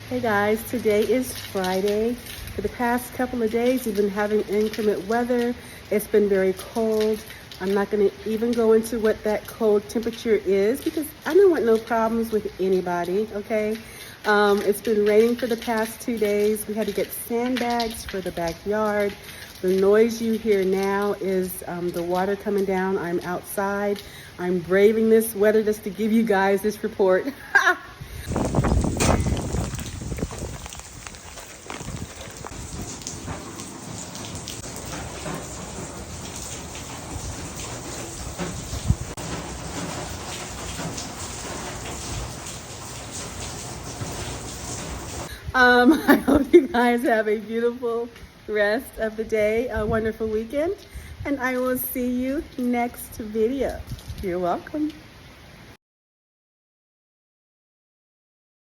Hey guys, today is Friday. For the past couple of days, we've been having inclement weather. It's been very cold. I'm not going to even go into what that cold temperature is because I don't want no problems with anybody, okay? It's been raining for the past 2 days. We had to get sandbags for the backyard. The noise you hear now is the water coming down. I'm outside. I'm braving this weather just to give you guys this report. I hope you guys have a beautiful rest of the day, a wonderful weekend, and I will see you next video. You're welcome.